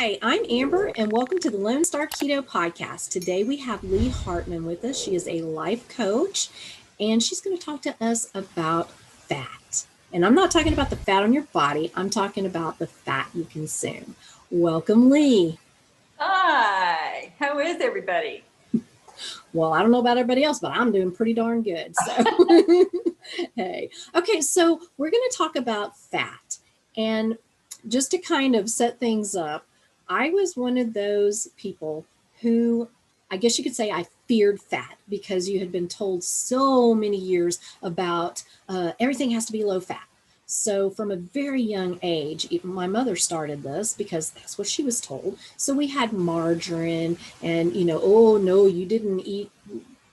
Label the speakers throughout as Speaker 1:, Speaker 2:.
Speaker 1: Hi, I'm Amber, and welcome to the Lone Star Keto Podcast. Today we have Lee Hartman with us. She is a life coach, and she's going to talk to us about fat. And I'm not talking about the fat on your body, I'm talking about the fat you consume. Welcome, Lee.
Speaker 2: Hi, how is everybody?
Speaker 1: Well, I don't know about everybody else, but I'm doing pretty darn good. So, hey. Okay, so we're going to talk about fat. And just to kind of set things up, I was one of those people who, I guess you could say, I feared fat because you had been told so many years about everything has to be low fat. So from a very young age, even my mother started this because that's what she was told. So we had margarine and, oh no, you didn't eat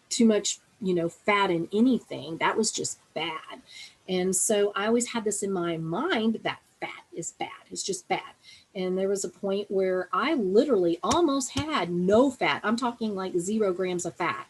Speaker 1: too much, fat in anything. That was just bad. And so I always had this in my mind that fat is bad. It's just bad. And there was a point where I literally almost had no fat. I'm talking like 0 grams of fat.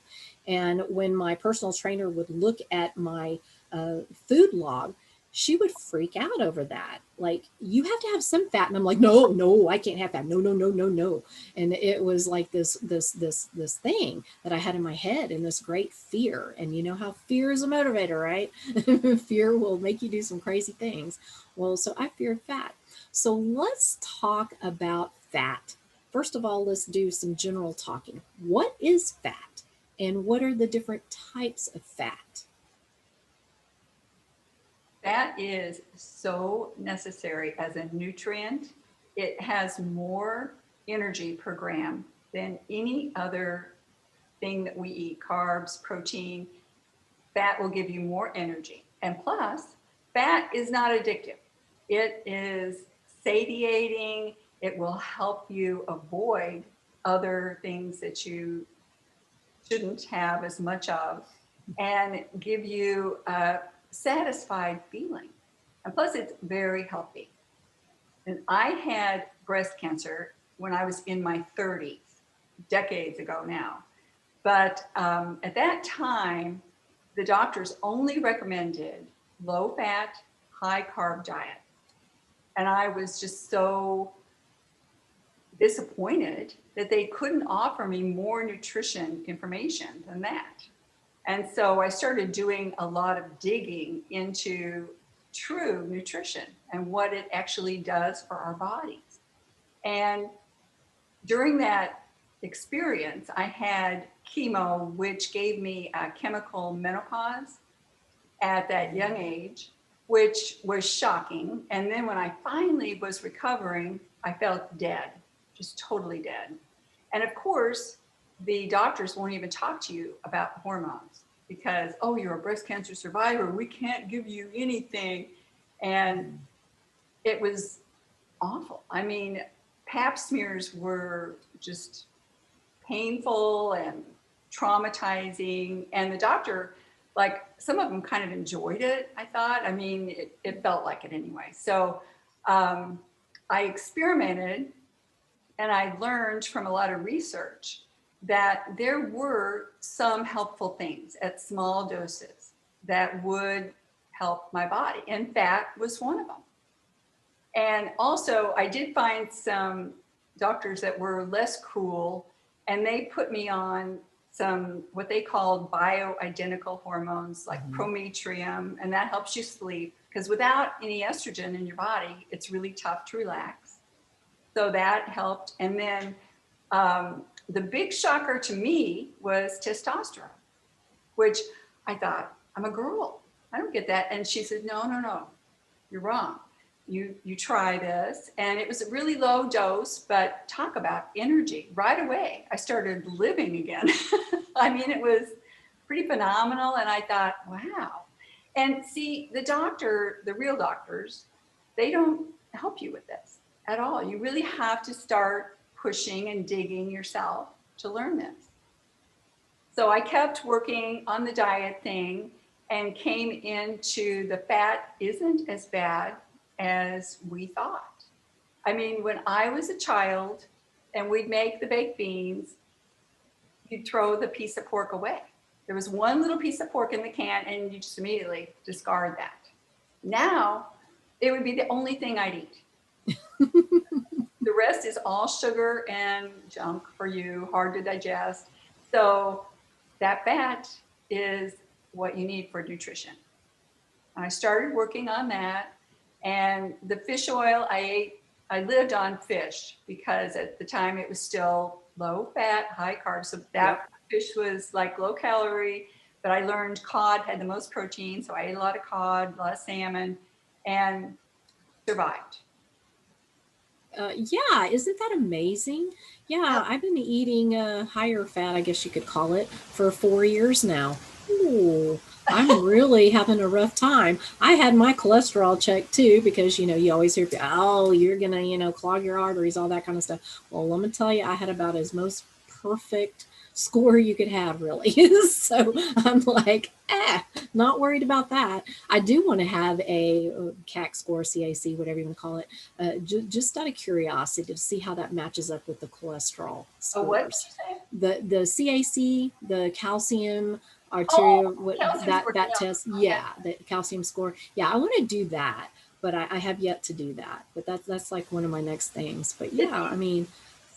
Speaker 1: And when my personal trainer would look at my food log, she would freak out over that. Like, you have to have some fat. And I'm like, no, I can't have fat. No. And it was like this thing that I had in my head, and this great fear. And you know how fear is a motivator, right? Fear will make you do some crazy things. Well, so I feared fat. So let's talk about fat. First of all, let's do some general talking. What is fat? And what are the different types of fat?
Speaker 2: That is so necessary as a nutrient. It has more energy per gram than any other thing that we eat, carbs, protein. Fat will give you more energy. And plus, fat is not addictive. It is satiating. It will help you avoid other things that you shouldn't have as much of and give you a satisfied feeling. And plus, it's very healthy. And I had breast cancer when I was in my 30s, decades ago now. But at that time, the doctors only recommended low fat, high carb diet. And I was just so disappointed that they couldn't offer me more nutrition information than that. And so I started doing a lot of digging into true nutrition and what it actually does for our bodies. And during that experience, I had chemo, which gave me a chemical menopause at that young age, which was shocking. And then when I finally was recovering, I felt dead, just totally dead. And of course, the doctors won't even talk to you about hormones because, oh, you're a breast cancer survivor. We can't give you anything. And it was awful. I mean, pap smears were just painful and traumatizing. And the doctor, like, some of them kind of enjoyed it, I thought. I mean, it felt like it anyway. So I experimented and I learned from a lot of research that there were some helpful things at small doses that would help my body. And fat was one of them. And also, I did find some doctors that were less cruel, and they put me on some what they called bioidentical hormones like prometrium, and that helps you sleep because without any estrogen in your body, it's really tough to relax. So that helped. And then the big shocker to me was testosterone, which I thought, I'm a girl. I don't get that. And she said, no, you're wrong. You try this. And it was a really low dose, but talk about energy. Right away, I started living again. I mean, it was pretty phenomenal. And I thought, wow. And see, the real doctors, they don't help you with this at all. You really have to start pushing and digging yourself to learn this. So I kept working on the diet thing and came into the fat isn't as bad as we thought. I mean, when I was a child and we'd make the baked beans, you'd throw the piece of pork away. There was one little piece of pork in the can and you just immediately discard that. Now, it would be the only thing I'd eat. The rest is all sugar and junk for you, hard to digest. So that fat is what you need for nutrition. I started working on that, and the fish oil I ate, I lived on fish because at the time it was still low fat, high carbs. So that fish was like low calorie, but I learned cod had the most protein. So I ate a lot of cod, a lot of salmon, and survived.
Speaker 1: Yeah, isn't that amazing? Yeah, I've been eating higher fat, I guess you could call it, for 4 years now. Ooh, I'm really having a rough time. I had my cholesterol checked too because you always hear, oh, you're gonna clog your arteries, all that kind of stuff. Well, let me tell you, I had about as most perfect score you could have, really. So I'm like, not worried about that. I do want to have a CAC score, CAC, whatever you want to call it, just out of curiosity to see how that matches up with the cholesterol
Speaker 2: Oh, what did
Speaker 1: scores.
Speaker 2: you say?
Speaker 1: The CAC, the calcium
Speaker 2: Oh,
Speaker 1: arterial,
Speaker 2: calcium
Speaker 1: that
Speaker 2: score.
Speaker 1: that
Speaker 2: Yeah.
Speaker 1: test,
Speaker 2: Okay.
Speaker 1: yeah, the calcium score. Yeah, I want to do that, but I have yet to do that. But that's like one of my next things. But
Speaker 2: It's
Speaker 1: yeah, I
Speaker 2: easy.
Speaker 1: mean,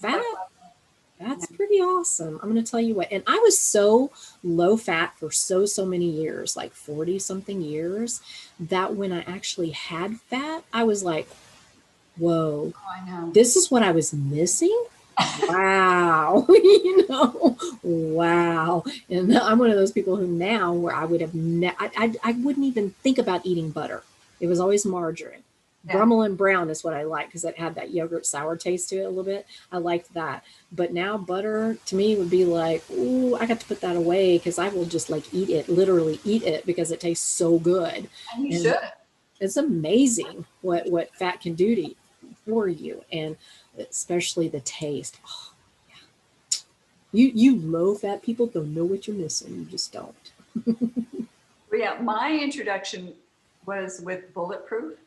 Speaker 1: fat,
Speaker 2: But,
Speaker 1: that's pretty awesome. I'm going to tell you what. And I was so low fat for so many years, like 40 something years, that when I actually had fat, I was like, whoa,
Speaker 2: oh, I know.
Speaker 1: this is what I was missing? Wow. Wow. And I'm one of those people who now where I would have, I wouldn't even think about eating butter. It was always margarine.
Speaker 2: Yeah.
Speaker 1: Brummel and brown is what I like because it had that yogurt sour taste to it a little bit. I liked that. But now butter to me would be like, ooh, I got to put that away because I will just like eat it, literally eat it because it tastes so good.
Speaker 2: And you
Speaker 1: And
Speaker 2: should.
Speaker 1: it's amazing what fat can do to for you, and especially the taste. Oh, you low fat people don't know what you're missing. You just don't.
Speaker 2: But yeah, my introduction was with Bulletproof.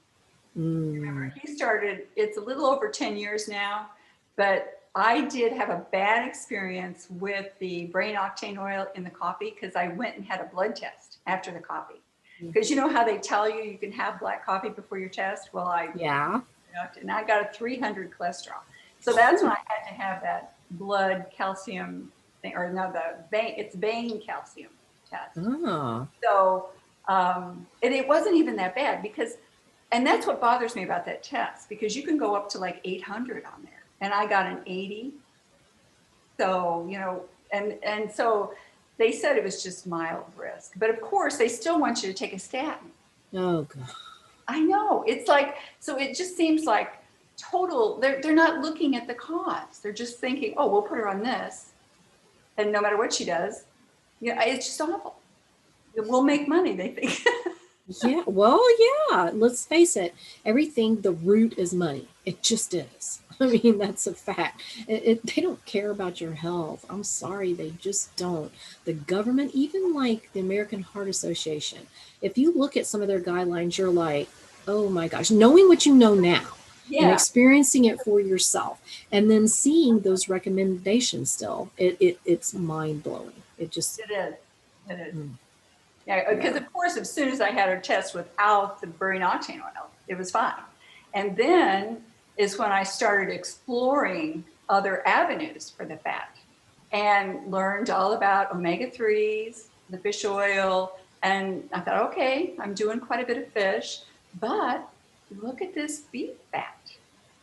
Speaker 1: Mm.
Speaker 2: He started, it's a little over 10 years now, but I did have a bad experience with the brain octane oil in the coffee because I went and had a blood test after the coffee. Because you know how they tell you you can have black coffee before your test? Well,
Speaker 1: Yeah.
Speaker 2: and I got a 300 cholesterol. So that's when I had to have that blood calcium thing, or no, it's vein calcium test.
Speaker 1: Oh.
Speaker 2: So, and it wasn't even that bad because, and that's what bothers me about that test, because you can go up to like 800 on there, and I got an 80. So, and so they said it was just mild risk, but of course they still want you to take a statin.
Speaker 1: Oh god.
Speaker 2: I know, it's like, so it just seems like total, they're not looking at the cause. They're just thinking, oh, we'll put her on this. And no matter what she does, it's just awful. We'll make money, they think.
Speaker 1: Yeah. Well, yeah. Let's face it. Everything. The root is money. It just is. I mean, that's a fact. They don't care about your health. I'm sorry, they just don't. The government, even like the American Heart Association, if you look at some of their guidelines, you're like, oh my gosh, knowing what you know now and
Speaker 2: Yeah,
Speaker 1: experiencing it for yourself, and then seeing those recommendations still, it's mind blowing. It just,
Speaker 2: it is. It is.
Speaker 1: mm,
Speaker 2: Yeah, because
Speaker 1: yeah.
Speaker 2: of course, as soon as I had her test without the brain octane oil, it was fine. And then is when I started exploring other avenues for the fat and learned all about omega-3s, the fish oil. And I thought, okay, I'm doing quite a bit of fish, but look at this beef fat,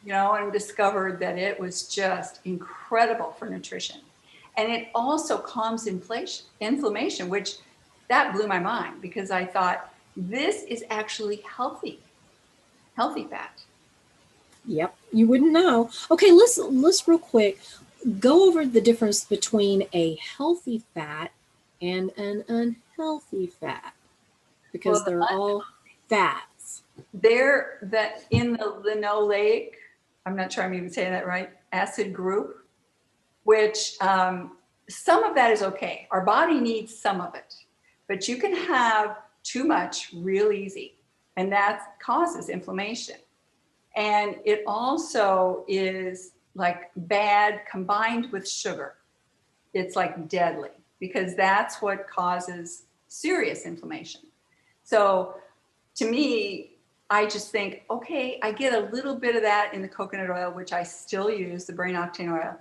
Speaker 2: and discovered that it was just incredible for nutrition. And it also calms inflammation, which that blew my mind because I thought this is actually healthy fat.
Speaker 1: Yep, you wouldn't know. Okay, let's real quick go over the difference between a healthy fat and an unhealthy fat because
Speaker 2: Well,
Speaker 1: they're all fats.
Speaker 2: they're that in the linoleic, I'm not sure I'm even saying that right, acid group, which some of that is okay. Our body needs some of it, but you can have too much real easy, and that causes inflammation. And it also is like bad combined with sugar. It's like deadly because that's what causes serious inflammation. So to me, I just think, okay, I get a little bit of that in the coconut oil, which I still use, the brain octane oil,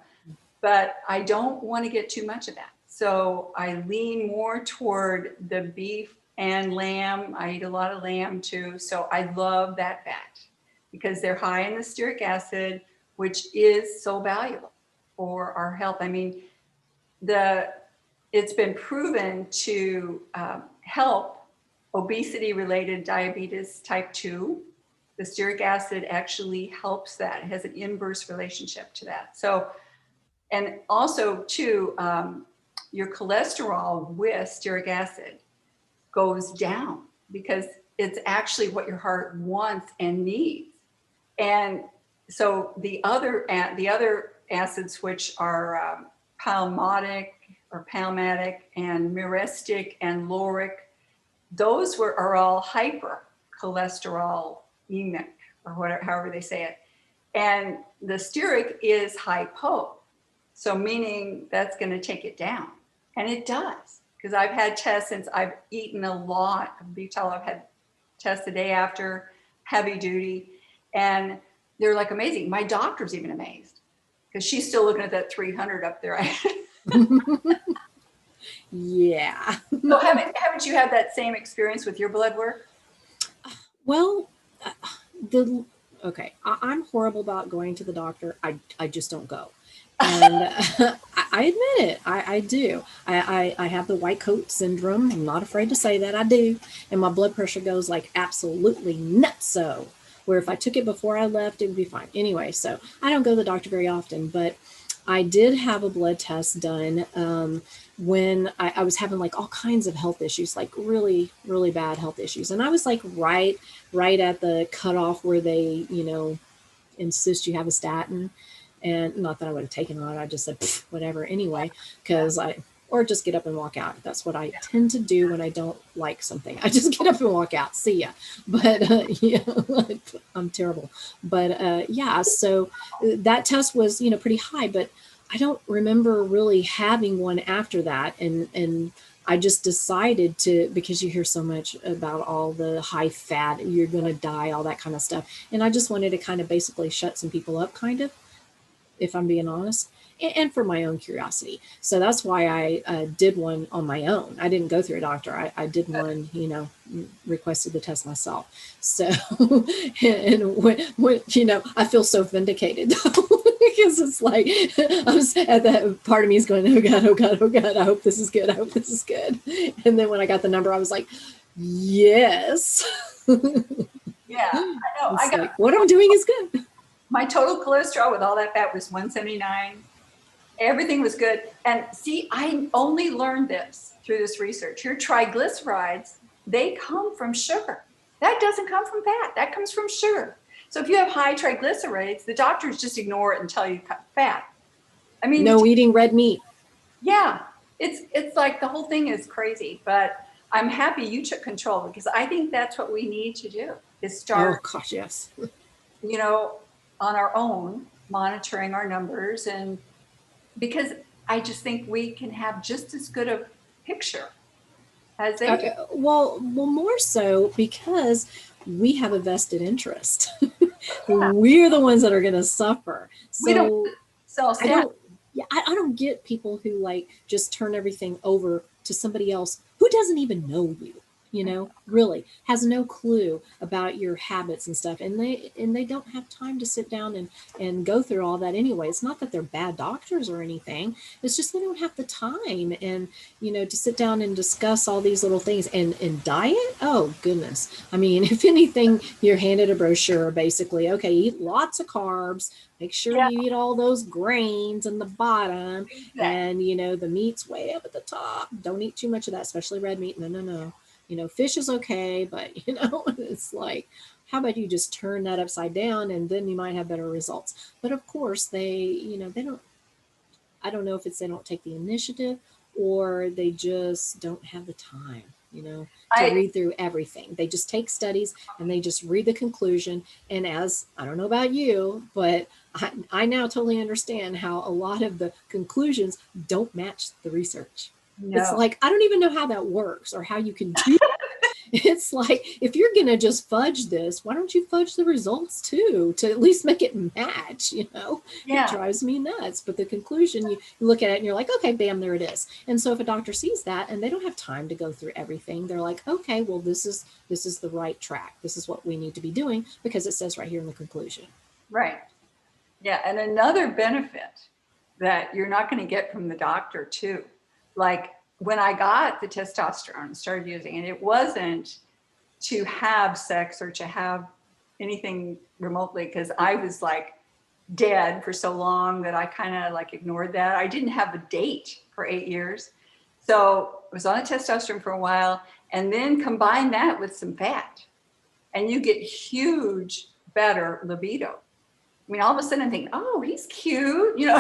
Speaker 2: but I don't want to get too much of that. So I lean more toward the beef and lamb. I eat a lot of lamb too. So I love that fat because they're high in the stearic acid, which is so valuable for our health. I mean, it's been proven to help obesity-related diabetes type 2. The stearic acid actually helps that. It has an inverse relationship to that. So, and also too, your cholesterol with stearic acid goes down because it's actually what your heart wants and needs. And so the other acids, which are palmitic and myristic and lauric, those are all hypercholesterolemic, or whatever, however they say it. And the stearic is hypo. So meaning that's going to take it down. And it does. Because I've had tests since I've eaten a lot of beef tallow. I've had tests the day after, heavy duty. And they're like amazing. My doctor's even amazed. Because she's still looking at that 300 up there.
Speaker 1: Yeah.
Speaker 2: So haven't you had that same experience with your blood work?
Speaker 1: Well, okay, I'm horrible about going to the doctor. I just don't go. And I admit it, I do. I have the white coat syndrome. I'm not afraid to say that I do. And my blood pressure goes like absolutely nutso, where if I took it before I left, it would be fine. Anyway, so I don't go to the doctor very often, but I did have a blood test done when I was having like all kinds of health issues, like really, really bad health issues. And I was like right at the cutoff where they, insist you have a statin. And not that I would have taken on it. I just said, whatever, anyway, or just get up and walk out. That's what I tend to do when I don't like something. I just get up and walk out. See ya. But I'm terrible. But yeah, so that test was, pretty high, but I don't remember really having one after that. And I just decided to, because you hear so much about all the high fat, you're going to die, all that kind of stuff. And I just wanted to kind of basically shut some people up, kind of, if I'm being honest, and for my own curiosity. So that's why I did one on my own. I didn't go through a doctor. I did one, requested the test myself. So, and when I feel so vindicated because it's like, I was at that part of me is going, oh God, oh God, oh God, I hope this is good. I hope this is good. And then when I got the number, I was like, yes.
Speaker 2: Yeah, I know.
Speaker 1: What I'm doing is good.
Speaker 2: My total cholesterol with all that fat was 179. Everything was good. And see, I only learned this through this research. Your triglycerides, they come from sugar. That doesn't come from fat. That comes from sugar. So if you have high triglycerides, the doctors just ignore it and tell you to cut fat. I mean,
Speaker 1: no eating red meat.
Speaker 2: Yeah, it's like the whole thing is crazy. But I'm happy you took control because I think that's what we need to do is start.
Speaker 1: Oh gosh, yes.
Speaker 2: On our own, monitoring our numbers, and because I just think we can have just as good a picture as they do.
Speaker 1: Well, more so because we have a vested interest.
Speaker 2: Yeah.
Speaker 1: We're the ones that are going to suffer. So
Speaker 2: We don't sell
Speaker 1: I don't get people who like just turn everything over to somebody else who doesn't even know you. Really has no clue about your habits and stuff. And they don't have time to sit down and go through all that anyway. It's not that they're bad doctors or anything. It's just they don't have the time and, to sit down and discuss all these little things and diet. Oh goodness. I mean, if anything, you're handed a brochure, basically, okay, eat lots of carbs, make sure you eat all those grains in the bottom and, the meat's way up at the top. Don't eat too much of that, especially red meat. No. Fish is okay, but it's like, how about you just turn that upside down and then you might have better results. But of course they don't, I don't know if it's, they don't take the initiative or they just don't have the time, to read through everything. They just take studies and they just read the conclusion. And as, I don't know about you, but I now totally understand how a lot of the conclusions don't match the research. No. It's like, I don't even know how that works or how you can do it. It's like, if you're going to just fudge this, why don't you fudge the results too, to at least make it match, you know? It
Speaker 2: Yeah.
Speaker 1: drives me nuts. But the conclusion, you look at it and you're like, okay, bam, there it is. And so if a doctor sees that and they don't have time to go through everything, they're like, okay, well, this is the right track. This is what we need to be doing because it says right here in the conclusion.
Speaker 2: Right. Yeah. And another benefit that you're not going to get from the doctor too, like when I got the testosterone and started using it, it wasn't to have sex or to have anything remotely, because I was like dead for so long that I kind of like ignored that. I didn't have a date for 8 years. So I was on a testosterone for a while, and then combine that with some fat and you get huge, better libido. I mean, all of a sudden I'm thinking, oh, he's cute, you know.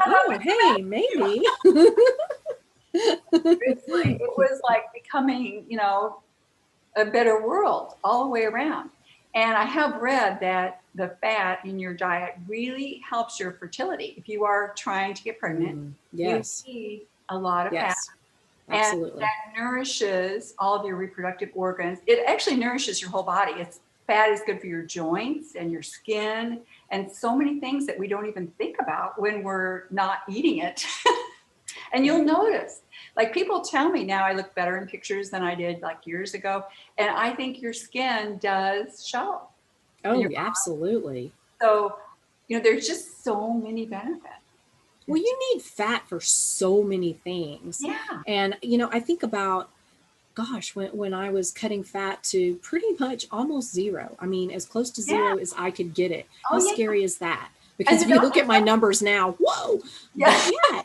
Speaker 1: Oh, hey, maybe.
Speaker 2: It was like becoming, you know, a better world all the way around. And I have read that the fat in your diet really helps your fertility. If you are trying to get pregnant,
Speaker 1: Yes.
Speaker 2: you need a lot of fat.
Speaker 1: Yes.
Speaker 2: And
Speaker 1: Absolutely.
Speaker 2: that nourishes all of your reproductive organs. It actually nourishes your whole body. Fat is good for your joints and your skin and so many things that we don't even think about when we're not eating it. And you'll notice, like people tell me now I look better in pictures than I did like years ago. And I think your skin does show.
Speaker 1: Oh, absolutely.
Speaker 2: So, you know, there's just so many benefits.
Speaker 1: Well, you need fat for so many things.
Speaker 2: Yeah.
Speaker 1: And, you know, I think about, gosh, when I was cutting fat to pretty much almost zero. I mean, as close to zero as I could get it. How scary is that? Because if you look at my numbers now, whoa, yeah.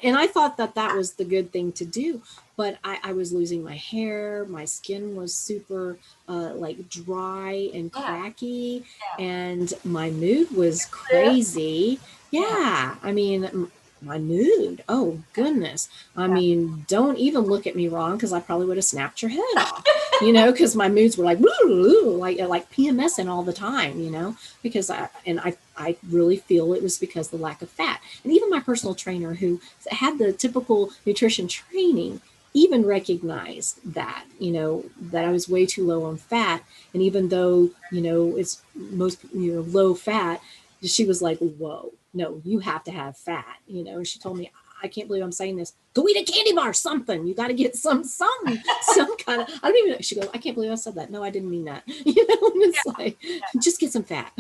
Speaker 1: And I thought that was the good thing to do. But I was losing my hair. My skin was super like dry and cracky. And my mood was crazy. Yeah. I mean, my mood. Oh, goodness. I mean, don't even look at me wrong because I probably would have snapped your head off, you know, because my moods were like, like PMSing all the time, you know, because I really feel it was because of the lack of fat. And even my personal trainer who had the typical nutrition training even recognized that, you know, that I was way too low on fat. And even though, you know, it's most, you know, low fat, she was like, whoa, no, you have to have fat, you know. And she told me, I can't believe I'm saying this. Go eat a candy bar, something. You got to get some kind of, I don't even know. She goes, I can't believe I said that. No, I didn't mean that. You know, and it's like, just get some fat.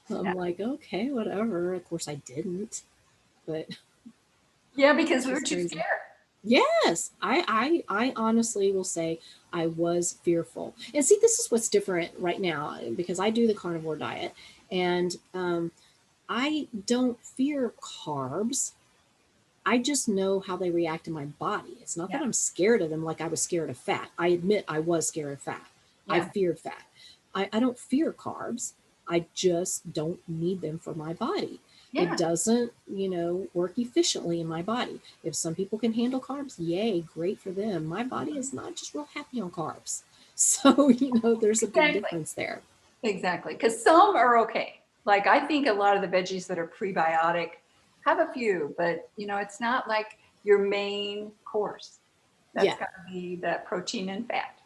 Speaker 1: I'm like, okay, whatever. Of course I didn't, but.
Speaker 2: Yeah, because we were too scared.
Speaker 1: Yes, I honestly will say I was fearful. And see, this is what's different right now because I do the carnivore diet and I don't fear carbs. I just know how they react in my body. It's not that I'm scared of them like I was scared of fat. I admit I was scared of fat. I feared fat. I don't fear carbs. I just don't need them for my body. It doesn't, you know, work efficiently in my body. If some people can handle carbs, yay, great for them. My body is not just real happy on carbs. So, you know, there's a big difference there.
Speaker 2: Exactly. Because some are okay. Like I think a lot of the veggies that are prebiotic have a few, but you know, it's not like your main course. That's got to be that protein and fat.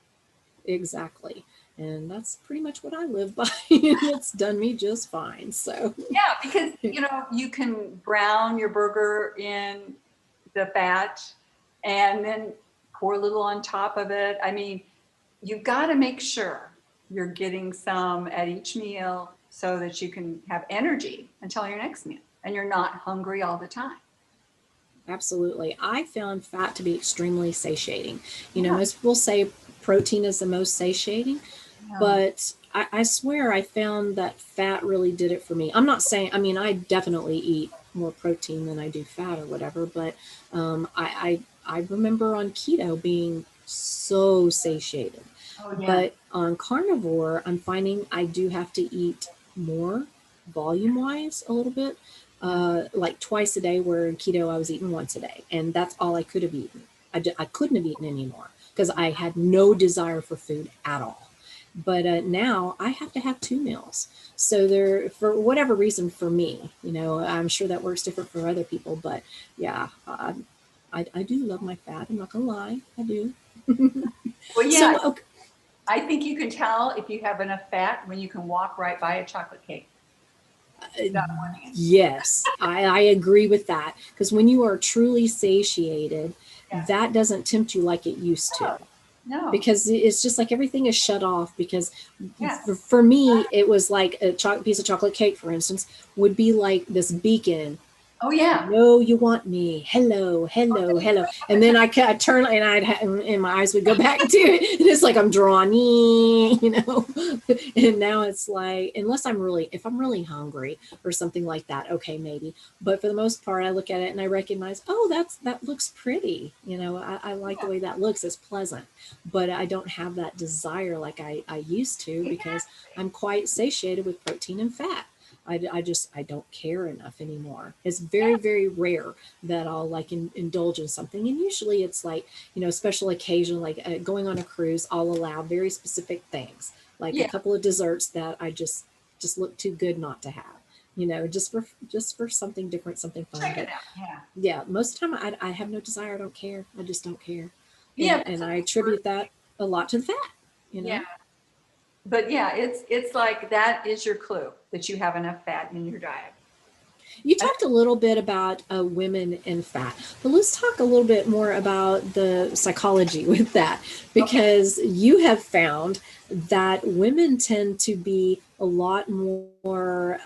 Speaker 1: Exactly. And that's pretty much what I live by. And it's done me just fine. So
Speaker 2: yeah, because you know, you can brown your burger in the fat and then pour a little on top of it. I mean, you've got to make sure you're getting some at each meal so that you can have energy until your next meal and you're not hungry all the time.
Speaker 1: Absolutely. I found fat to be extremely satiating. You know, most people say protein is the most satiating, but I swear I found that fat really did it for me. I'm not saying, I mean, I definitely eat more protein than I do fat or whatever, but I remember on keto being so satiated. But on carnivore, I'm finding I do have to eat more volume wise a little bit. Like twice a day, where in keto I was eating once a day, and that's all I could have eaten. I couldn't have eaten anymore because I had no desire for food at all. But now I have to have 2 meals. So there, for whatever reason, for me, you know, I'm sure that works different for other people, but yeah, I do love my fat. I'm not gonna lie, I do.
Speaker 2: Well, yeah.
Speaker 1: So, okay.
Speaker 2: I think you can tell if you have enough fat when you can walk right by a chocolate cake without wanting it.
Speaker 1: Yes, I agree with that. Because when you are truly satiated,
Speaker 2: Yeah.
Speaker 1: that doesn't tempt you like it used to.
Speaker 2: No, no.
Speaker 1: Because it's just like everything is shut off. Because
Speaker 2: Yeah.
Speaker 1: for me, it was like a piece of chocolate cake, for instance, would be like this beacon.
Speaker 2: Oh yeah.
Speaker 1: No, you want me. Hello, hello, hello. And then I turn and and my eyes would go back to it. And it's like I'm drawing, you know. And now it's like, unless if I'm really hungry or something like that, okay, maybe. But for the most part, I look at it and I recognize, oh, that looks pretty. You know, I like the way that looks. It's pleasant. But I don't have that desire like I used to, because I'm quite satiated with protein and fat. I don't care enough anymore. It's very, very rare that I'll like indulge in something. And usually it's like, special occasion, like going on a cruise, I'll allow very specific things, like a
Speaker 2: Yeah.
Speaker 1: couple of desserts that I just look too good not to have, just for something different, something fun.
Speaker 2: Check
Speaker 1: But
Speaker 2: it out. Yeah.
Speaker 1: yeah, most of the time I have no desire. I don't care. I just don't care.
Speaker 2: Yeah.
Speaker 1: And I attribute that a lot to the fat, you
Speaker 2: Yeah.
Speaker 1: know?
Speaker 2: But yeah, it's like that is your clue that you have enough fat in your diet.
Speaker 1: You talked a little bit about women and fat, but let's talk a little bit more about the psychology with that, because you have found that women tend to be a lot more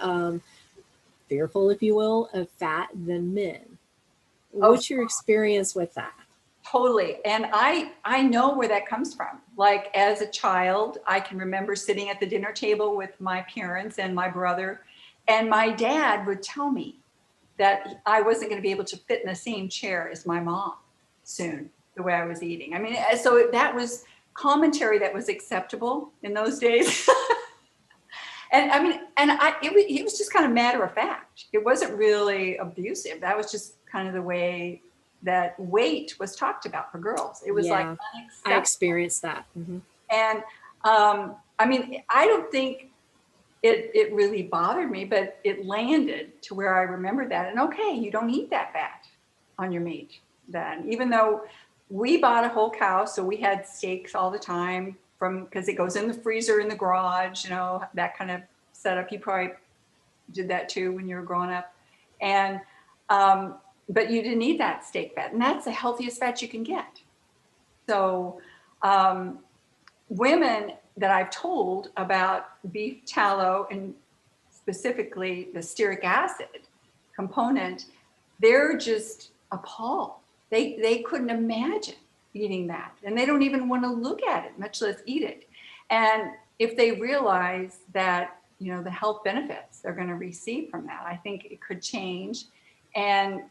Speaker 1: fearful, if you will, of fat than men.
Speaker 2: Oh,
Speaker 1: What's your experience with that?
Speaker 2: totally. And I know where that comes from. Like as a child, I can remember sitting at the dinner table with my parents and my brother, and my dad would tell me that I wasn't going to be able to fit in the same chair as my mom soon, the way I was eating. I mean, so that was commentary that was acceptable in those days. And I mean, it was just kind of matter of fact. It wasn't really abusive. That was just kind of the way that weight was talked about for girls. It was like
Speaker 1: Yeah, I
Speaker 2: unacceptable.
Speaker 1: experienced that. Hmm.
Speaker 2: And I mean, I don't think it really bothered me, but it landed to where I remember that. And okay, you don't eat that fat on your meat then, even though we bought a whole cow, so we had steaks all the time from because it goes in the freezer in the garage, that kind of setup. You probably did that too when you were growing up, and but you didn't eat that steak fat, and that's the healthiest fat you can get. So um, women that I've told about beef tallow and specifically the stearic acid component, they're just appalled. They couldn't imagine eating that, and they don't even want to look at it, much less eat it. And if they realize that the health benefits they're going to receive from that, I think it could change. And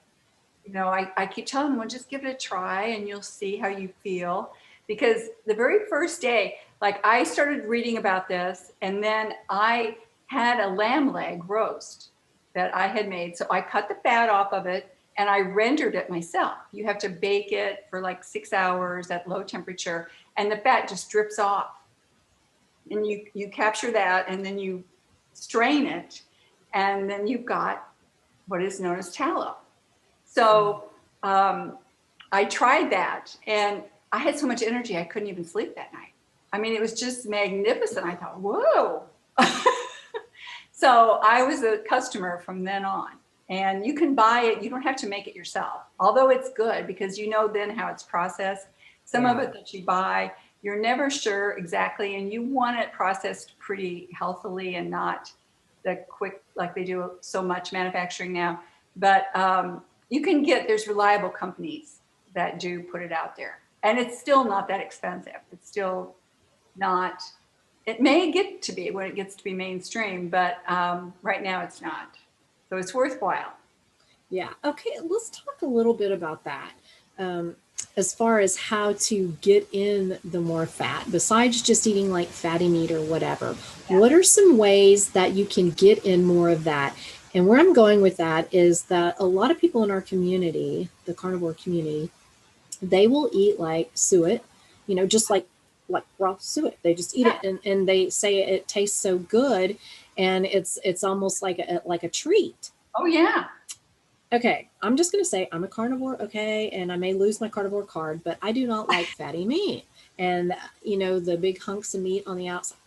Speaker 2: I keep telling them, well, just give it a try and you'll see how you feel. Because the very first day, like I started reading about this, and then I had a lamb leg roast that I had made. So I cut the fat off of it and I rendered it myself. You have to bake it for like 6 hours at low temperature, and the fat just drips off. And you capture that, and then you strain it, and then you've got what is known as tallow. So I tried that, and I had so much energy I couldn't even sleep that night. I mean, it was just magnificent. I thought, whoa. So I was a customer from then on. And you can buy it. You don't have to make it yourself, although it's good because you know then how it's processed. Some of it that you buy, you're never sure exactly, and you want it processed pretty healthily and not the quick, like they do so much manufacturing now. But you can there's reliable companies that do put it out there. And it's still not that expensive. It's still not, it may get to be when it gets to be mainstream, but right now it's not. So it's worthwhile.
Speaker 1: Yeah. Okay. Let's talk a little bit about that. As far as how to get in the more fat, besides just eating like fatty meat or whatever, what are some ways that you can get in more of that? And where I'm going with that is that a lot of people in our community, the carnivore community, they will eat like suet, just like raw suet. They just eat it, and they say it tastes so good, and it's almost like a treat.
Speaker 2: Oh yeah.
Speaker 1: Okay, I'm just going to say I'm a carnivore, okay, and I may lose my carnivore card, but I do not like fatty meat. And, the big hunks of meat on the outside,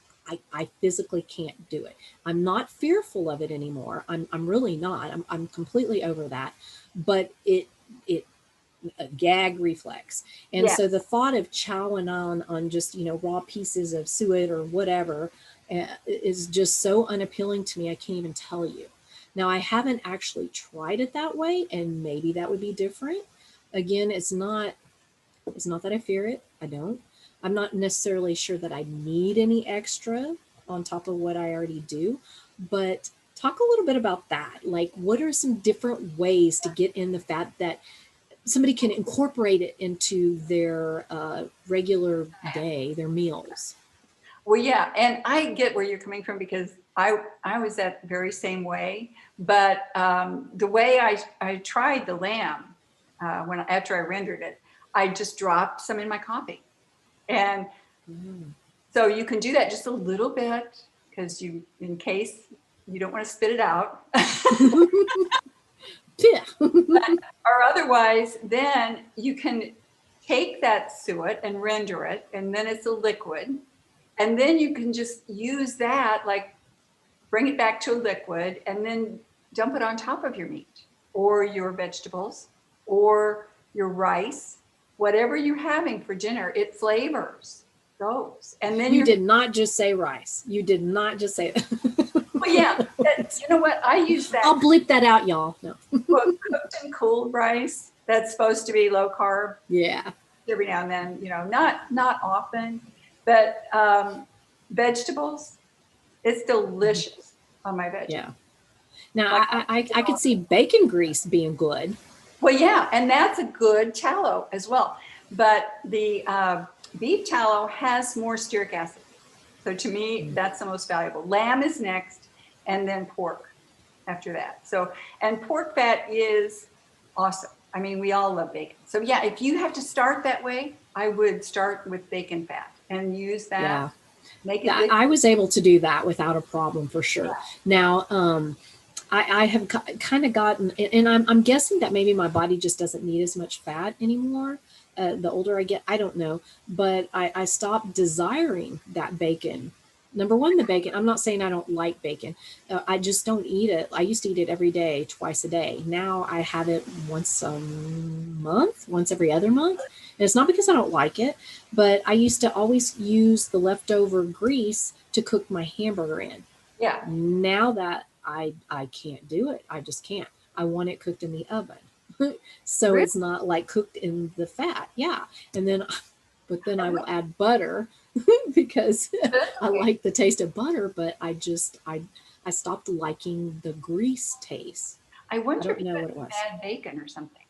Speaker 1: I physically can't do it. I'm not fearful of it anymore. I'm really not. I'm completely over that. But it a gag reflex. And
Speaker 2: Yeah.
Speaker 1: so the thought of chowing on just, raw pieces of suet or whatever is just so unappealing to me. I can't even tell you. Now, I haven't actually tried it that way, and maybe that would be different. Again, it's not that I fear it. I don't. I'm not necessarily sure that I need any extra on top of what I already do, but talk a little bit about that. Like, what are some different ways to get in the fat that somebody can incorporate it into their regular day, their meals?
Speaker 2: Well, yeah, and I get where you're coming from because I was that very same way. But the way I tried the lamb when after I rendered it, I just dropped some in my coffee, and
Speaker 1: Mm.
Speaker 2: so you can do that just a little bit because in case you don't want to spit it out.
Speaker 1: Yeah.
Speaker 2: Or otherwise, then you can take that suet and render it, and then it's a liquid. And then you can just use that, like bring it back to a liquid, and then dump it on top of your meat or your vegetables or your rice, whatever you're having for dinner, it flavors those. And then
Speaker 1: You
Speaker 2: you're,
Speaker 1: did not just say rice. You did not just say that.
Speaker 2: well, yeah, you know what? I use that
Speaker 1: I'll bleep that out, y'all. No.
Speaker 2: cooked and cooled rice that's supposed to be low carb
Speaker 1: Yeah.
Speaker 2: every now and then, not often, but vegetables, it's delicious on my veggies.
Speaker 1: Yeah. Now,
Speaker 2: Like,
Speaker 1: I could see bacon grease being good.
Speaker 2: well, yeah, and that's a good tallow as well. But the beef tallow has more stearic acid. So to me, that's the most valuable. Lamb is next, and then pork after that. So, and pork fat is awesome. I mean, we all love bacon. So yeah, if you have to start that way, I would start with bacon fat and use that,
Speaker 1: Yeah.
Speaker 2: make it liquid.
Speaker 1: I was able to do that without a problem for sure. Now, I have kind of gotten, and I'm guessing that maybe my body just doesn't need as much fat anymore. The older I get, I don't know, but I stopped desiring that bacon. Number one, the bacon. I'm not saying I don't like bacon. I just don't eat it. I used to eat it every day, twice a day. Now I have it once a month, once every other month. And it's not because I don't like it, but I used to always use the leftover grease to cook my hamburger in.
Speaker 2: Yeah.
Speaker 1: Now that I can't do it, I just can't. I want it cooked in the oven. So
Speaker 2: Really?
Speaker 1: it's not like cooked in the fat. Yeah. And then but then I will add butter because I
Speaker 2: Okay.
Speaker 1: like the taste of butter, but I stopped liking the grease taste.
Speaker 2: I
Speaker 1: I
Speaker 2: wonder if
Speaker 1: don't
Speaker 2: you
Speaker 1: know
Speaker 2: put
Speaker 1: what it was.
Speaker 2: bad bacon or something.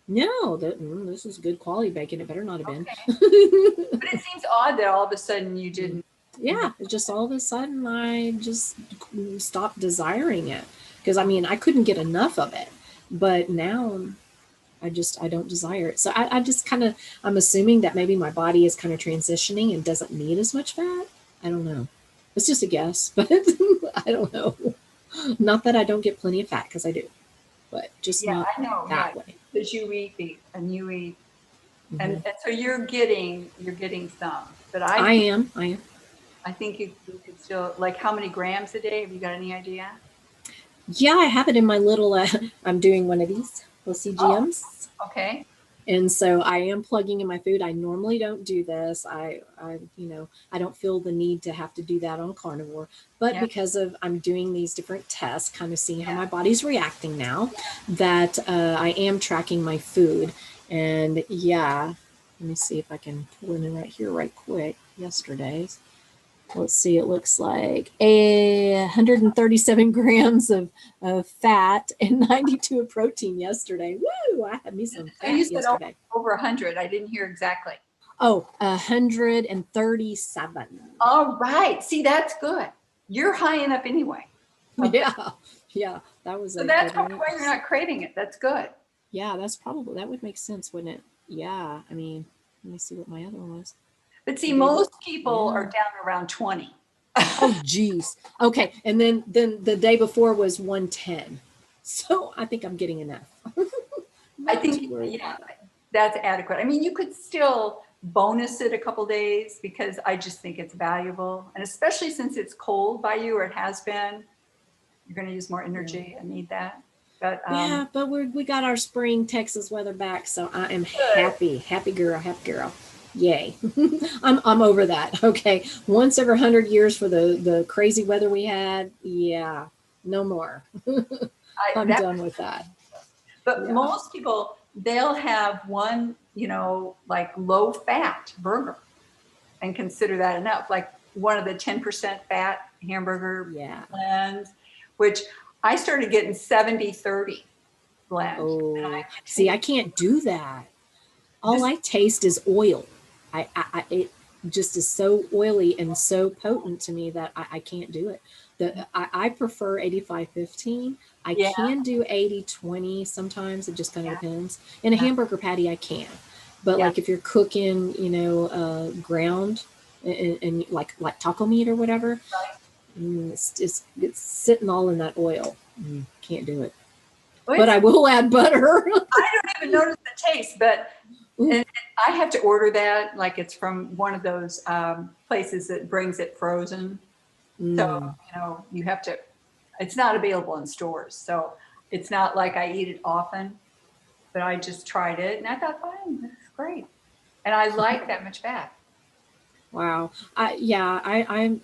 Speaker 1: No, this is good quality bacon. It better not have been.
Speaker 2: Okay. But it seems odd that all of a sudden you didn't.
Speaker 1: Yeah, it just all of a sudden I just stopped desiring it because I mean I couldn't get enough of it, but now I don't desire it. So I just kind of I'm assuming that maybe my body is kind of transitioning and doesn't need as much fat. I don't know. It's just a guess, but I don't know. Not that I don't get plenty of fat because I do, but just
Speaker 2: Yeah,
Speaker 1: not
Speaker 2: I know. Yeah,
Speaker 1: that way.
Speaker 2: because you eat beef and you eat,
Speaker 1: Hmm.
Speaker 2: and so you're getting some. But I
Speaker 1: I
Speaker 2: think
Speaker 1: am. I am.
Speaker 2: I think you could still, like, how many grams a day? Have you got any idea?
Speaker 1: Yeah, I have it in my little. I'm doing one of these little
Speaker 2: Oh,
Speaker 1: CGMs.
Speaker 2: okay.
Speaker 1: And so I am plugging in my food. I normally don't do this. I don't feel the need to have to do that on carnivore, but
Speaker 2: Yeah,
Speaker 1: because of I'm doing these different tests, kind of seeing how
Speaker 2: yeah.
Speaker 1: my body's reacting now, that I am tracking my food. And yeah, let me see if I can pull it in right here, right quick. Yesterday's. Let's see, it looks like 137 grams of fat and 92 of protein yesterday. Woo! I had me some
Speaker 2: So you
Speaker 1: fat
Speaker 2: said
Speaker 1: yesterday.
Speaker 2: over 100. I didn't hear exactly.
Speaker 1: Oh, 137.
Speaker 2: All right. See, that's good. You're high enough anyway. Of that.
Speaker 1: Yeah. Yeah. That was
Speaker 2: So
Speaker 1: a
Speaker 2: that's
Speaker 1: good
Speaker 2: probably why you're
Speaker 1: range.
Speaker 2: not craving it. That's good.
Speaker 1: Yeah, that would make sense, wouldn't it? Yeah. I mean, let me see what my other one was.
Speaker 2: But see,
Speaker 1: The day
Speaker 2: most
Speaker 1: before.
Speaker 2: people are
Speaker 1: Yeah.
Speaker 2: down around 20.
Speaker 1: Oh, geez. Okay. And then the day before was 110. So I think I'm getting enough.
Speaker 2: I
Speaker 1: Not
Speaker 2: think,
Speaker 1: too worried
Speaker 2: yeah,
Speaker 1: about it.
Speaker 2: that's adequate. I mean, you could still bonus it a couple days because I just think it's valuable. And especially since it's cold by you, or it has been, you're going to use more
Speaker 1: Yeah.
Speaker 2: energy and need that. But
Speaker 1: Yeah, but we got our spring Texas weather back, so I am
Speaker 2: good.
Speaker 1: happy, happy girl. Yay! I'm over that. Okay, once every 100 years for the crazy weather we had. Yeah, no more. I'm
Speaker 2: That,
Speaker 1: done with that.
Speaker 2: but
Speaker 1: Yeah.
Speaker 2: most people, they'll have one, like low fat burger and consider that enough. Like one of the 10% fat hamburger
Speaker 1: Yeah.
Speaker 2: blends, which I started getting 70-30 blend. And
Speaker 1: Oh,
Speaker 2: I
Speaker 1: see,
Speaker 2: take
Speaker 1: I can't do that. All
Speaker 2: just,
Speaker 1: I taste is oil. It just is so oily and so potent to me that I can't do it. I prefer 85-15. I
Speaker 2: yeah,
Speaker 1: can do 80-20 sometimes. It just kind of
Speaker 2: yeah,
Speaker 1: depends. In a
Speaker 2: yeah,
Speaker 1: hamburger patty, I can. But
Speaker 2: yeah.
Speaker 1: like if you're cooking, ground and like taco meat or whatever, it's sitting all in that oil. Can't do it.
Speaker 2: Well,
Speaker 1: But
Speaker 2: it's,
Speaker 1: I will add butter.
Speaker 2: I don't even notice the taste, but and I have to order that like it's from one of those places that brings it frozen. So,
Speaker 1: Mm.
Speaker 2: you have to, it's not available in stores. So it's not like I eat it often, but I just tried it and I thought, fine, this is great. And I like that much fat.
Speaker 1: Wow. Yeah, I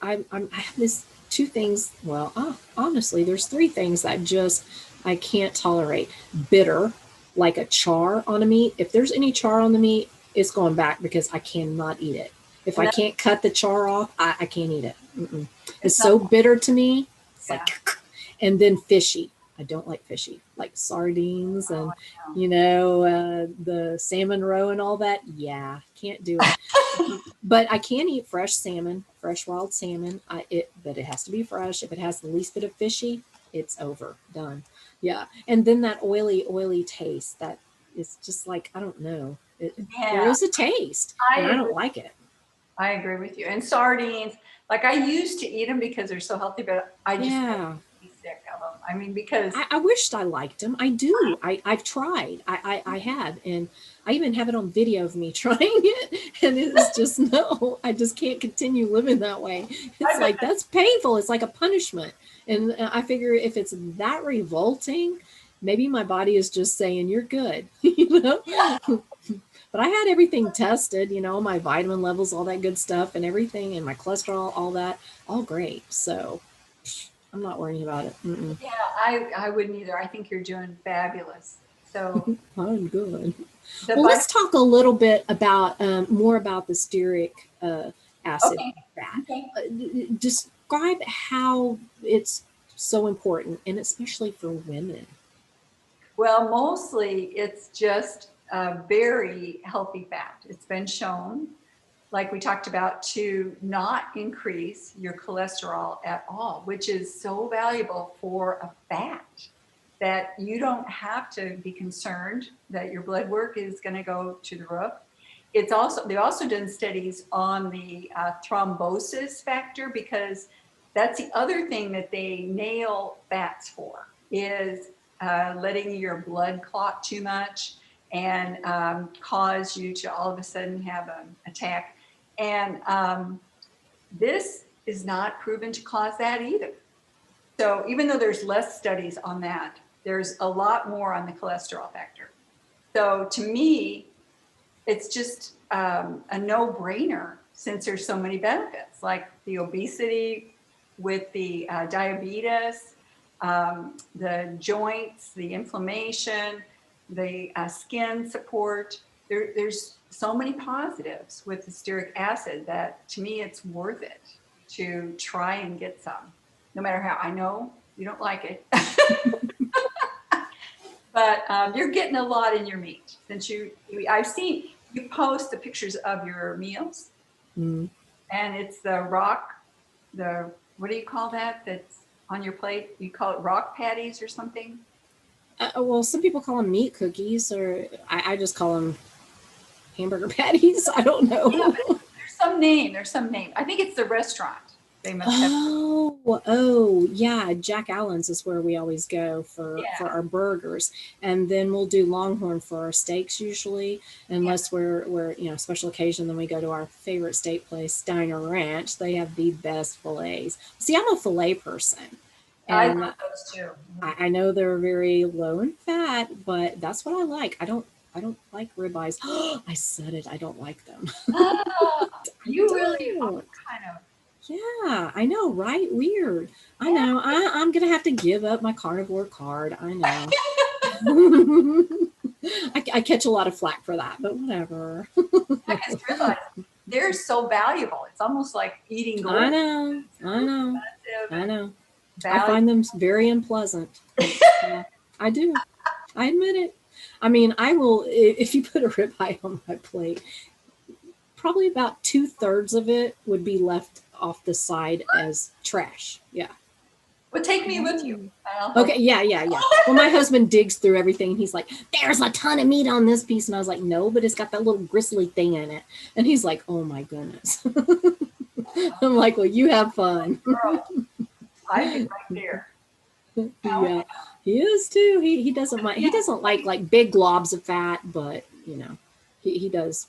Speaker 1: have this two things. Well, honestly, there's three things that just I can't tolerate. Bitter, like a char on a meat. If there's any char on the meat, it's going back because I cannot eat it. If
Speaker 2: And
Speaker 1: I
Speaker 2: that's,
Speaker 1: can't cut the char off, I can't eat it. Mm-mm. It's
Speaker 2: it's not,
Speaker 1: so bitter to me. It's
Speaker 2: yeah.
Speaker 1: like, and then fishy. I don't like fishy, like sardines and the salmon roe and all that. Yeah, can't do it. But I can eat fresh salmon, fresh wild salmon. But it has to be fresh. If it has the least bit of fishy, it's over, done. Yeah, and then that oily taste that is just like I don't know. There
Speaker 2: Yeah,
Speaker 1: is a taste,
Speaker 2: I
Speaker 1: and I
Speaker 2: agree.
Speaker 1: don't like it.
Speaker 2: I agree with you. And sardines, like I used to eat them because they're so healthy, but I just got
Speaker 1: Yeah,
Speaker 2: sick of them. I mean, because
Speaker 1: I wished I liked them. I do. I've tried. I have, and I even have it on video of me trying it, and it's just no. I just can't continue living that way. It's
Speaker 2: I bet,
Speaker 1: like that's painful. It's like a punishment, and I figure if it's that revolting, maybe my body is just saying you're good, But I had everything tested, my vitamin levels, all that good stuff, and everything, and my cholesterol, all that, all great. So I'm not worrying about it. Mm-mm.
Speaker 2: yeah, I wouldn't either. I think you're doing fabulous. So
Speaker 1: I'm good.
Speaker 2: the
Speaker 1: Well,
Speaker 2: vitamin,
Speaker 1: let's talk a little bit about more about the stearic acid
Speaker 2: okay,
Speaker 1: fat.
Speaker 2: okay.
Speaker 1: Describe how it's so important, and especially for women.
Speaker 2: Well, mostly it's just a very healthy fat. It's been shown, like we talked about, to not increase your cholesterol at all, which is so valuable for a fat that you don't have to be concerned that your blood work is going to go to the roof. It's also, they've also done studies on the thrombosis factor, because that's the other thing that they nail fats for, is letting your blood clot too much and cause you to all of a sudden have an attack. And this is not proven to cause that either. So even though there's less studies on that, there's a lot more on the cholesterol factor. So to me, it's just a no-brainer, since there's so many benefits, like the obesity, with the diabetes, the joints, the inflammation, the skin support. There's so many positives with the stearic acid that to me it's worth it to try and get some, no matter how. I know you don't like it. But you're getting a lot in your meat, since I've seen you post the pictures of your meals,
Speaker 1: Mm.
Speaker 2: and it's the what do you call that? That's on your plate. You call it rock patties or something?
Speaker 1: Well, some people call them meat cookies, or I just call them hamburger patties. I don't
Speaker 2: Yeah,
Speaker 1: know.
Speaker 2: but there's some name. There's some name. I think it's the restaurant. They must have.
Speaker 1: Oh, yeah. Jack Allen's is where we always go
Speaker 2: Yeah,
Speaker 1: for our burgers, and then we'll do Longhorn for our steaks usually,
Speaker 2: yeah.
Speaker 1: unless we're special occasion. Then we go to our favorite steak place, Diner Ranch. They have the best fillets. See, I'm a fillet person,
Speaker 2: I love
Speaker 1: and
Speaker 2: those too. Mhm.
Speaker 1: I know they're very low in fat, but that's what I like. I don't like ribeyes. I said it. I don't like them.
Speaker 2: Ah,
Speaker 1: I
Speaker 2: you really are
Speaker 1: don't.
Speaker 2: kind of.
Speaker 1: Yeah, I know, right? Weird. I know. I'm gonna have to give up my carnivore card. I know. I catch a lot of flack for that, but whatever.
Speaker 2: I just realized they're so valuable. It's almost like eating
Speaker 1: I
Speaker 2: gold.
Speaker 1: know.
Speaker 2: It's
Speaker 1: I
Speaker 2: really
Speaker 1: know.
Speaker 2: expensive
Speaker 1: I
Speaker 2: and
Speaker 1: know. I
Speaker 2: valuable.
Speaker 1: find them very unpleasant. Yeah, I do. I admit it. I mean, I will if you put a ribeye on my plate, probably about 2/3 of it would be left off the side as trash. Yeah.
Speaker 2: Well, take me with you.
Speaker 1: Mm.
Speaker 2: And I'll help
Speaker 1: Okay, yeah, yeah, yeah. Well, my husband digs through everything. And he's like, "There's a ton of meat on this piece," and I was like, "No, but it's got that little gristly thing in it." And he's like, "Oh my goodness." I'm like, "Well, you have fun."
Speaker 2: you, girl. I'd be right there. Pound
Speaker 1: Yeah,
Speaker 2: it.
Speaker 1: he is too. He doesn't mind. He
Speaker 2: Yeah.
Speaker 1: doesn't like big globs of fat, but he does.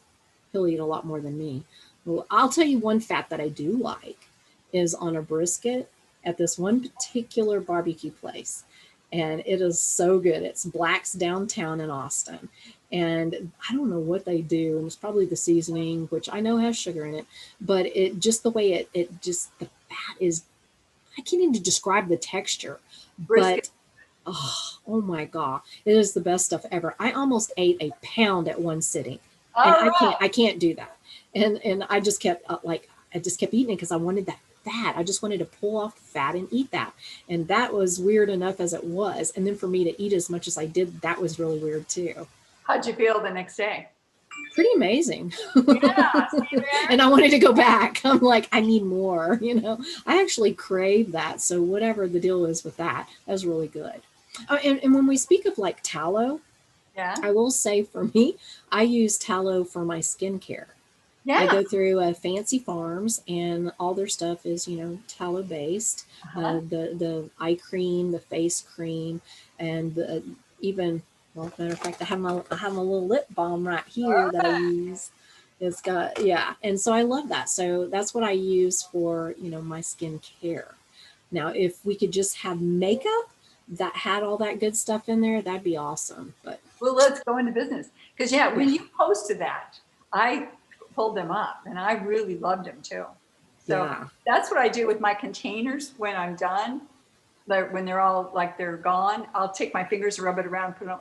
Speaker 1: He'll eat a lot more than me. Well, I'll tell you one fat that I do like is on a brisket at this one particular barbecue place. And it is so good. It's Black's downtown in Austin. And I don't know what they do. And it's probably the seasoning, which I know has sugar in it, but it just the way it just the fat is, I can't even describe the texture,
Speaker 2: Brisket.
Speaker 1: but oh my God, it is the best stuff ever. I almost ate a pound at one sitting, and
Speaker 2: All
Speaker 1: I
Speaker 2: right.
Speaker 1: can't do that. And I just kept I just kept eating it because I wanted that fat. I just wanted to pull off the fat and eat that. And that was weird enough as it was. And then for me to eat as much as I did, that was really weird too.
Speaker 2: How'd you feel the next day?
Speaker 1: Pretty amazing.
Speaker 2: Yeah, see there?
Speaker 1: And I wanted to go back. I'm like, I need more. I actually crave that. So whatever the deal is with that, that was really good. And when we speak of like tallow,
Speaker 2: Yeah.
Speaker 1: I will say for me, I use tallow for my skincare. I
Speaker 2: Yeah.
Speaker 1: go through Fancy Farms, and all their stuff is tallow based.
Speaker 2: Uh-huh.
Speaker 1: The eye cream, the face cream, and even well, as a matter of fact, I have a little lip balm right here that I use. It's got, yeah, and so I love that. So that's what I use for my skincare. Now, if we could just have makeup that had all that good stuff in there, that'd be awesome. But
Speaker 2: Well, let's go into business. Because, yeah,
Speaker 1: yeah,
Speaker 2: when you posted that, I pulled them up and I really loved them too. So
Speaker 1: yeah.
Speaker 2: that's what I do with my containers when I'm done. Like when they're all like they're gone, I'll take my fingers, rub it around, put it on.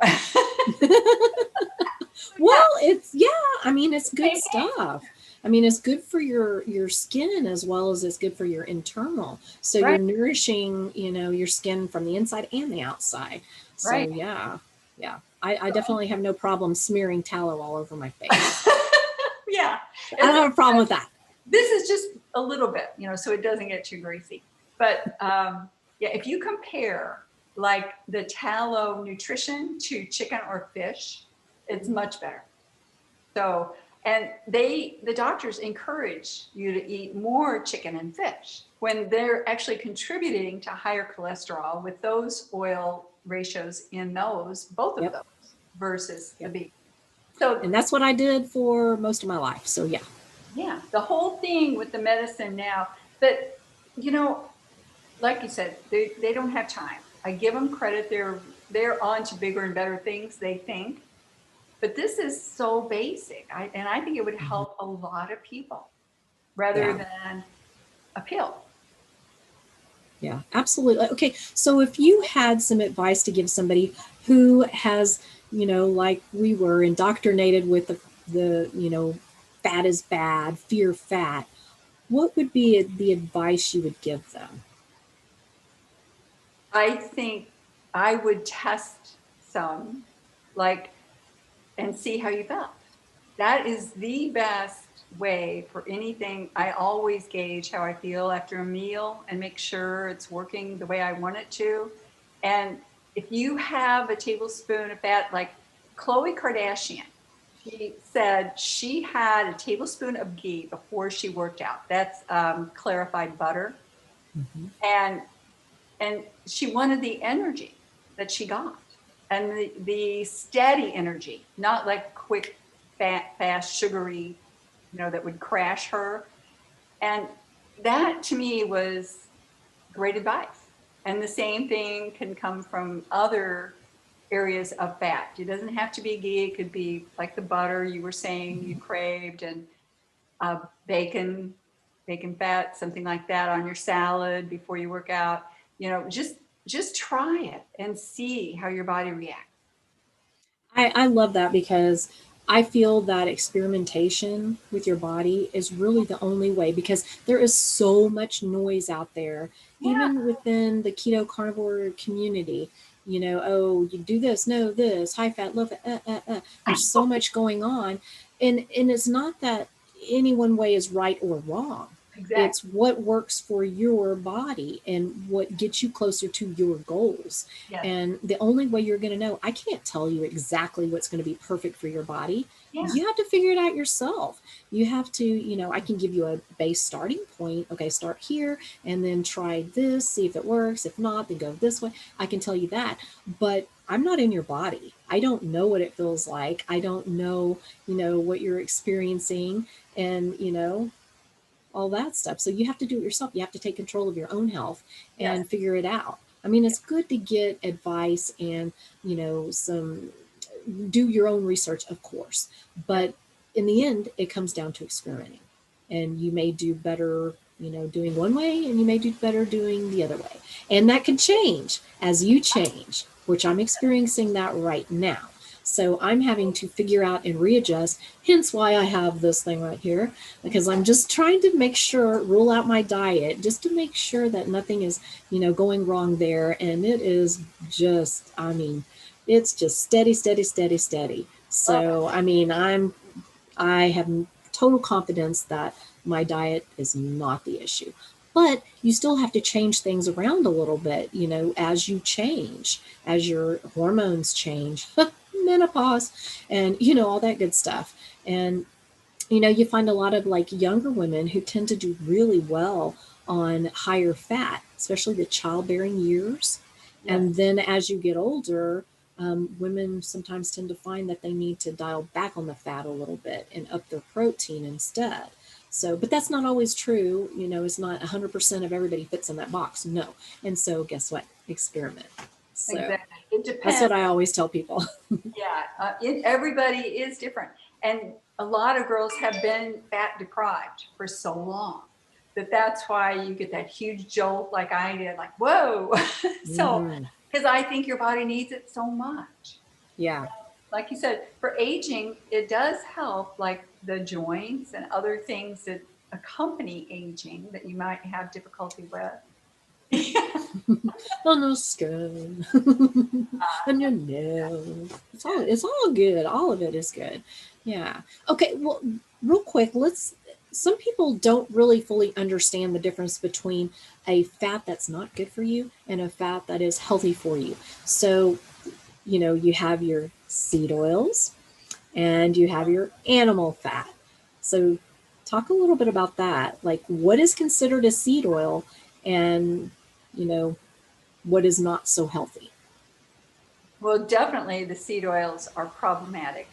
Speaker 1: Well, it's, yeah, I mean, it's good
Speaker 2: Yeah.
Speaker 1: stuff. I mean, it's good for your skin as well as it's good for your internal. So you're
Speaker 2: Right,
Speaker 1: nourishing, your skin from the inside and the outside. So
Speaker 2: right.
Speaker 1: yeah, yeah. I definitely have no problem smearing tallow all over my face.
Speaker 2: Yeah.
Speaker 1: I
Speaker 2: It's,
Speaker 1: don't have a problem with that.
Speaker 2: this is just a little bit, so it doesn't get too greasy. But yeah, if you compare like the tallow nutrition to chicken or fish, it's much better. So, and the doctors encourage you to eat more chicken and fish when they're actually contributing to higher cholesterol with those oil ratios in those, both of
Speaker 1: Yep,
Speaker 2: those versus the
Speaker 1: yep.
Speaker 2: beef. So,
Speaker 1: And that's what I did for most of my life. So yeah.
Speaker 2: yeah, the whole thing with the medicine now, but you know, like you said, they don't have time. I give them credit. They're on to bigger and better things, they think. But this is so basic. And I think it would
Speaker 1: Mhm.
Speaker 2: help a lot of people rather
Speaker 1: Yeah.
Speaker 2: than a pill.
Speaker 1: Yeah, absolutely. Okay, so if you had some advice to give somebody who has, like we were indoctrinated with the fat is bad, fear fat, what would be the advice you would give them?
Speaker 2: I think I would test some, like, and see how you felt. That is the best way for anything. I always gauge how I feel after a meal and make sure it's working the way I want it to. And if you have a tablespoon of fat, like Khloe Kardashian, She said she had a tablespoon of ghee before she worked out. That's clarified butter.
Speaker 1: Mm-hmm.
Speaker 2: And she wanted the energy that she got, and the steady energy, not like quick, fast, sugary, that would crash her. And that to me was great advice. And the same thing can come from other areas of fat. It doesn't have to be ghee. It could be like the butter you were saying you craved, and uh, bacon, bacon fat, something like that on your salad before you work out. Just try it and see how your body reacts.
Speaker 1: I love that because I feel that experimentation with your body is really the only way, because there is so much noise out there,
Speaker 2: Yeah,
Speaker 1: even within the keto carnivore community. Oh, you do this, no, this, high fat, low fat, There's so much going on. And it's not that any one way is right or wrong.
Speaker 2: exactly.
Speaker 1: It's what works for your body and what gets you closer to your goals.
Speaker 2: Yes.
Speaker 1: And the only way you're going to know, I can't tell you exactly what's going to be perfect for your body.
Speaker 2: Yeah.
Speaker 1: You have to figure it out yourself. You have to, I can give you a base starting point. Okay, start here and then try this, see if it works. If not, then go this way. I can tell you that. But I'm not in your body. I don't know what it feels like. I don't know, what you're experiencing and, all that stuff. So you have to do it yourself. You have to take control of your own health
Speaker 2: Yes.
Speaker 1: and figure it out. I mean,
Speaker 2: Yes.
Speaker 1: it's good to get advice and, some do your own research, of course.
Speaker 2: Yes.
Speaker 1: But in the end, it comes down to experimenting. And you may do better, doing one way, and you may do better doing the other way. And that could change as you change, which I'm experiencing that right now. So I'm having to figure out and readjust, hence why I have this thing right here, because I'm just trying to make sure, rule out my diet, just to make sure that nothing is, going wrong there. And it is just, I mean, it's just steady, steady, steady, steady.
Speaker 2: Love it.
Speaker 1: So, I mean, I have total confidence that my diet is not the issue. But you still have to change things around a little bit, as you change, as your hormones change, menopause, and, all that good stuff. And, you find a lot of like younger women who tend to do really well on higher fat, especially the childbearing years.
Speaker 2: Yes.
Speaker 1: And then as you get older, women sometimes tend to find that they need to dial back on the fat a little bit and up their protein instead. So, but that's not always true. It's not 100% of everybody fits in that box. No. And so, guess what? Experiment. So,
Speaker 2: Exactly. It
Speaker 1: that's
Speaker 2: depends.
Speaker 1: what I always tell people.
Speaker 2: Yeah. Everybody is different. And a lot of girls have been fat deprived for so long that's why you get that huge jolt like I did, like, whoa. So,
Speaker 1: Hmm.
Speaker 2: because I think your body needs it so much.
Speaker 1: Yeah.
Speaker 2: Like you said, for aging, it does help, like the joints and other things that accompany aging that you might have difficulty with.
Speaker 1: On the skin, on your nails. It's all good. All of it is good. Yeah. Okay. Well, real quick, some people don't really fully understand the difference between a fat that's not good for you and a fat that is healthy for you. So, you have your seed oils and you have your animal fat. So, talk a little bit about that. Like, what is considered a seed oil and, you know, what is not so healthy?
Speaker 2: Well, definitely the seed oils are problematic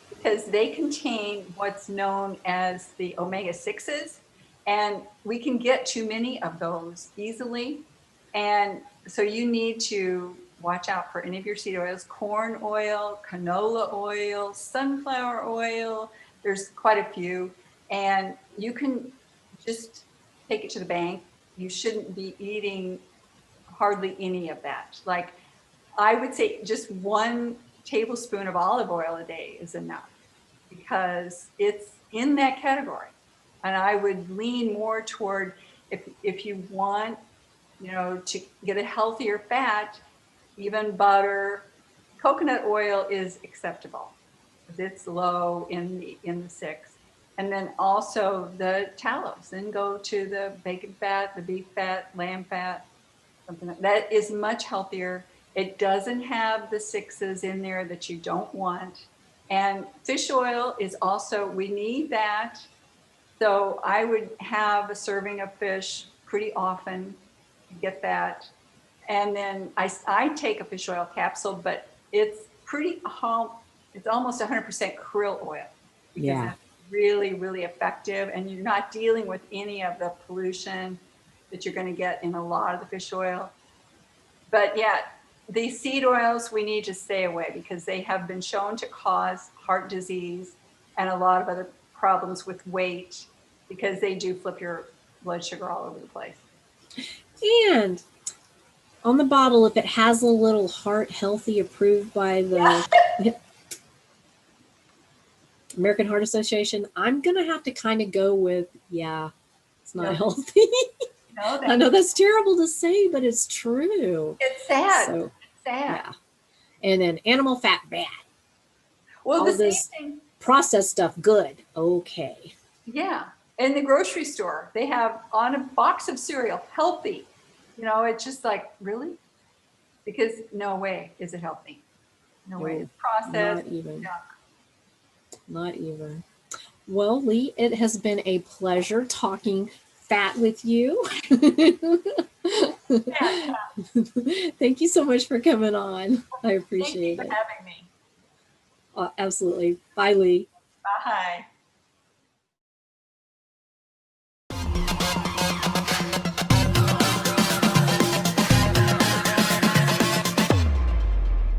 Speaker 2: because they contain what's known as the omega 6s, and we can get too many of those easily. And so you need to watch out for any of your seed oils: corn oil, canola oil, sunflower oil. There's quite a few, and you can just take it to the bank. You shouldn't be eating hardly any of that. Like, I would say just 1 tablespoon of olive oil a day is enough because it's in that category. And I would lean more toward, if you want, to get a healthier fat, even butter, coconut oil is acceptable because it's low in the six. And then also the tallows. Then go to the bacon fat, the beef fat, lamb fat, something that is much healthier. It doesn't have the sixes in there that you don't want. And fish oil is also, we need that. So I would have a serving of fish pretty often to get that. And then I take a fish oil capsule, but it's pretty home. It's almost 100% krill oil because
Speaker 1: Yeah.
Speaker 2: it's really, really effective. And you're not dealing with any of the pollution that you're going to get in a lot of the fish oil. But yeah, these seed oils we need to stay away because they have been shown to cause heart disease and a lot of other problems with weight because they do flip your blood sugar all over the place.
Speaker 1: And on the bottle, if it has a little heart healthy approved by the American Heart Association, I'm going to have to kind of go with, yeah, it's not healthy.
Speaker 2: No,
Speaker 1: I know that's terrible to say, but it's true.
Speaker 2: It's sad.
Speaker 1: So,
Speaker 2: it's sad.
Speaker 1: Yeah. And then animal fat, bad.
Speaker 2: Well,
Speaker 1: All
Speaker 2: the
Speaker 1: this
Speaker 2: same thing.
Speaker 1: processed stuff, good. Okay.
Speaker 2: Yeah. In the grocery store, they have on a box of cereal, healthy. You know, it's just like, really? Because no way is it healthy. No way. It's processed.
Speaker 1: Not even.
Speaker 2: Junk.
Speaker 1: Not even. Well, Lee, it has been a pleasure talking fat with you.
Speaker 2: Yeah.
Speaker 1: Thank you so much for coming on. I appreciate
Speaker 2: Thank you for having me.
Speaker 1: Absolutely. Bye, Lee.
Speaker 2: Bye.